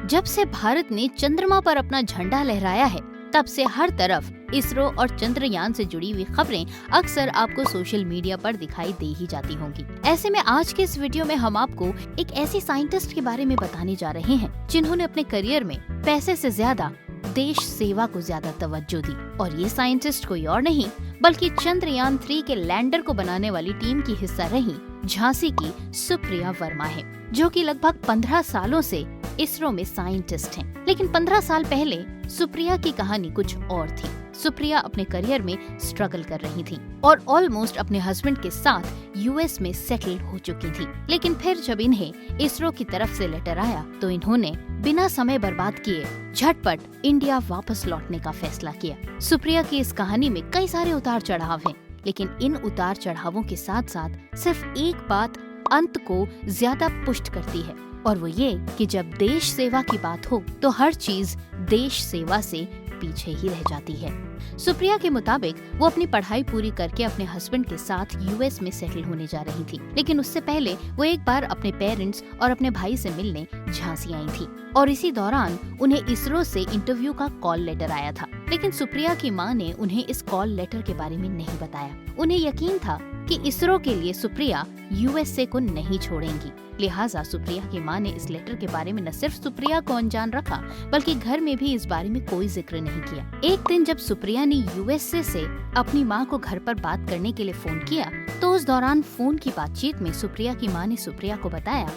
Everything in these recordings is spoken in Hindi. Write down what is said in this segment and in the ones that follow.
जब से भारत ने चंद्रमा पर अपना झंडा लहराया है, तब से हर तरफ इसरो और चंद्रयान से जुड़ी हुई खबरें अक्सर आपको सोशल मीडिया पर दिखाई दे ही जाती होंगी। ऐसे में आज के इस वीडियो में हम आपको एक ऐसी साइंटिस्ट के बारे में बताने जा रहे हैं जिन्होंने अपने करियर में पैसे से ज्यादा देश सेवा को ज्यादा तवज्जो दी। और ये साइंटिस्ट कोई और नहीं बल्कि चंद्रयान 3 के लैंडर को बनाने वाली टीम की हिस्सा रही झांसी की सुप्रिया वर्मा है, जो कि लगभग 15 सालों से इसरो में साइंटिस्ट हैं। लेकिन 15 साल पहले सुप्रिया की कहानी कुछ और थी। सुप्रिया अपने करियर में स्ट्रगल कर रही थी और ऑलमोस्ट अपने हस्बैंड के साथ यूएस में सेटल हो चुकी थी। लेकिन फिर जब इन्हें इसरो की तरफ से लेटर आया तो इन्होंने बिना समय बर्बाद किए झटपट इंडिया वापस लौटने का फैसला किया। सुप्रिया की इस कहानी में कई सारे उतार चढ़ाव हैं, लेकिन इन उतार चढ़ावों के साथ साथ सिर्फ एक बात अंत को ज्यादा पुष्ट करती है, और वो ये कि जब देश सेवा की बात हो तो हर चीज देश सेवा से पीछे ही रह जाती है। सुप्रिया के मुताबिक वो अपनी पढ़ाई पूरी करके अपने हस्बैंड के साथ यूएस में सेटल होने जा रही थी, लेकिन उससे पहले वो एक बार अपने पेरेंट्स और अपने भाई से मिलने झांसी आई थी और इसी दौरान उन्हें इसरो से इंटरव्यू का कॉल लेटर आया था। लेकिन सुप्रिया की मां ने उन्हें इस कॉल लेटर के बारे में नहीं बताया। उन्हें यकीन था कि इसरो के लिए सुप्रिया यूएसए को नहीं छोड़ेंगी, लिहाजा सुप्रिया की मां ने इस लेटर के बारे में न सिर्फ सुप्रिया को अनजान रखा बल्कि घर में भी इस बारे में कोई जिक्र नहीं किया। एक दिन जब सुप्रिया ने यूएसए से अपनी मां को घर पर बात करने के लिए फोन किया तो उस दौरान फोन की बातचीत में सुप्रिया की मां ने सुप्रिया को बताया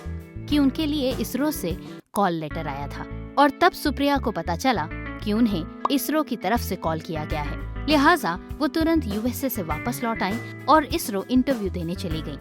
कि उनके लिए इसरो से कॉल लेटर आया था, और तब सुप्रिया को पता चला कि उन्हें इसरो की तरफ से कॉल किया गया है। लिहाजा वो तुरंत यूएसए से वापस लौट आई और इसरो इंटरव्यू देने चली गई,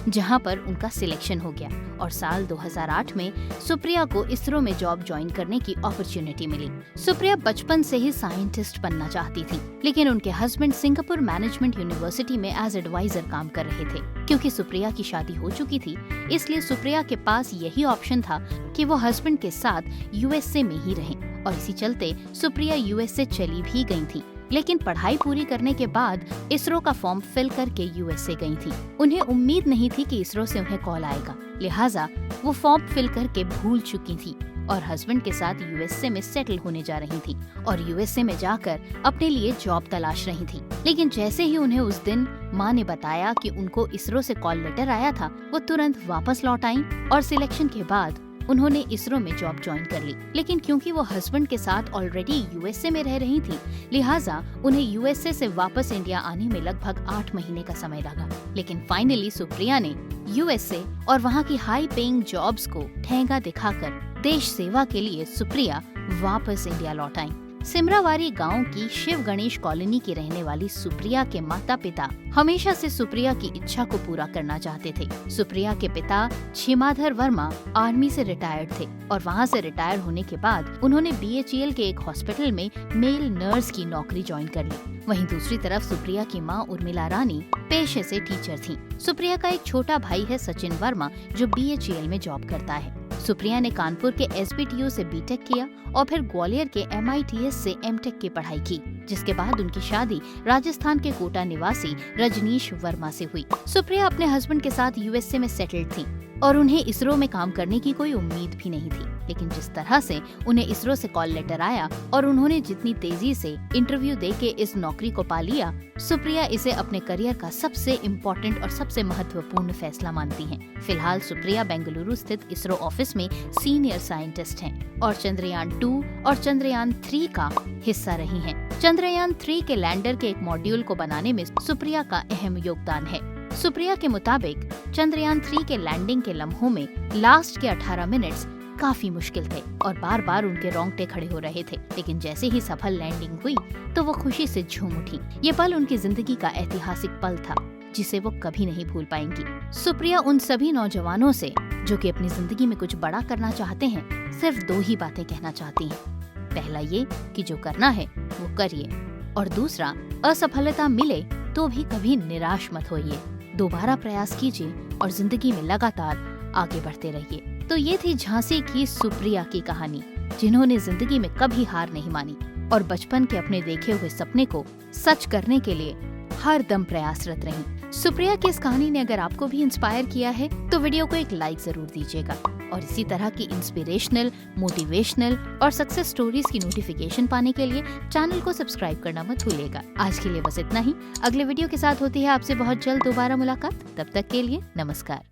जहां पर उनका सिलेक्शन हो गया और साल 2008 में सुप्रिया को इसरो में जॉब ज्वाइन करने की अपॉर्चुनिटी मिली। सुप्रिया बचपन से ही साइंटिस्ट बनना चाहती थी, लेकिन उनके हस्बैंड सिंगापुर मैनेजमेंट यूनिवर्सिटी में एज एडवाइजर काम कर रहे थे। क्योंकि सुप्रिया की शादी हो चुकी थी, इसलिए सुप्रिया के पास यही ऑप्शन था कि वो हस्बैंड के साथ यूएसए में ही रहें, और इसी चलते सुप्रिया यूएसए चली भी गई थी। लेकिन पढ़ाई पूरी करने के बाद इसरो का फॉर्म फिल करके यूएसए गई थी। उन्हें उम्मीद नहीं थी कि इसरो से उन्हें कॉल आएगा, लिहाजा वो फॉर्म फिल करके भूल चुकी थी और हस्बैंड के साथ यूएसए में सेटल होने जा रही थी और यूएसए में जाकर अपने लिए जॉब तलाश रही थी। लेकिन जैसे ही उन्हें उस दिन माँ ने बताया कि उनको इसरो से कॉल लेटर आया था, वो तुरंत वापस लौट आई और सिलेक्शन के बाद उन्होंने इसरो में जॉब ज्वाइन कर ली। लेकिन क्योंकि वो हस्बैंड के साथ ऑलरेडी यूएसए में रह रही थी, लिहाजा उन्हें यूएसए से वापस इंडिया आने में लगभग 8 महीने का समय लगा। लेकिन फाइनली सुप्रिया ने यूएसए और वहाँ की हाई पेइंग जॉब्स को ठेंगा दिखाकर देश सेवा के लिए सुप्रिया वापस इंडिया लौट आई। सिमरावारी गांव की शिव गणेश कॉलोनी की रहने वाली सुप्रिया के माता पिता हमेशा से सुप्रिया की इच्छा को पूरा करना चाहते थे। सुप्रिया के पिता छिमाधर वर्मा आर्मी से रिटायर्ड थे और वहां से रिटायर होने के बाद उन्होंने बीएचईएल के एक हॉस्पिटल में मेल नर्स की नौकरी ज्वाइन कर ली। वहीं दूसरी तरफ सुप्रिया की मां उर्मिला रानी पेशे से टीचर थी। सुप्रिया का एक छोटा भाई है सचिन वर्मा, जो बीएचईएल में जॉब करता है। सुप्रिया ने कानपुर के एसबीटीयू से बीटेक किया और फिर ग्वालियर के एमआईटीएस से एमटेक की पढ़ाई की, जिसके बाद उनकी शादी राजस्थान के कोटा निवासी रजनीश वर्मा से हुई। सुप्रिया अपने हस्बैंड के साथ यूएसए में सेटल्ड थी और उन्हें इसरो में काम करने की कोई उम्मीद भी नहीं थी। लेकिन जिस तरह से उन्हें इसरो से कॉल लेटर आया और उन्होंने जितनी तेजी से इंटरव्यू देके इस नौकरी को पा लिया, सुप्रिया इसे अपने करियर का सबसे इम्पोर्टेंट और सबसे महत्वपूर्ण फैसला मानती हैं। फिलहाल सुप्रिया बेंगलुरु स्थित इसरो ऑफिस में सीनियर साइंटिस्ट हैं और चंद्रयान 2 और चंद्रयान 3 का हिस्सा रही हैं। चंद्रयान 3 के लैंडर के एक मॉड्यूल को बनाने में सुप्रिया का अहम योगदान है। सुप्रिया के मुताबिक चंद्रयान 3 के लैंडिंग के लम्हों में लास्ट के 18 मिनट्स काफी मुश्किल थे और बार बार उनके रोंगटे खड़े हो रहे थे। लेकिन जैसे ही सफल लैंडिंग हुई तो वो खुशी से झूम उठी। ये पल उनकी जिंदगी का ऐतिहासिक पल था, जिसे वो कभी नहीं भूल पाएंगी। सुप्रिया उन सभी नौजवानों से जो कि अपनी जिंदगी में कुछ बड़ा करना चाहते हैं, सिर्फ 2 ही बातें कहना चाहती हैं। पहला ये कि जो करना है वो करिए, और दूसरा, असफलता मिले तो भी कभी निराश मत होइए, दोबारा प्रयास कीजिए और जिंदगी में लगातार आगे बढ़ते रहिए। तो ये थी झांसी की सुप्रिया की कहानी, जिन्होंने जिंदगी में कभी हार नहीं मानी और बचपन के अपने देखे हुए सपने को सच करने के लिए हर दम प्रयासरत रहीं। सुप्रिया की इस कहानी ने अगर आपको भी इंस्पायर किया है तो वीडियो को एक लाइक जरूर दीजिएगा और इसी तरह की इंस्पिरेशनल, मोटिवेशनल और सक्सेस स्टोरीज की नोटिफिकेशन पाने के लिए चैनल को सब्सक्राइब करना मत भूलिएगा। आज के लिए बस इतना ही। अगले वीडियो के साथ होती है आपसे बहुत जल्द दोबारा मुलाकात। तब तक के लिए नमस्कार।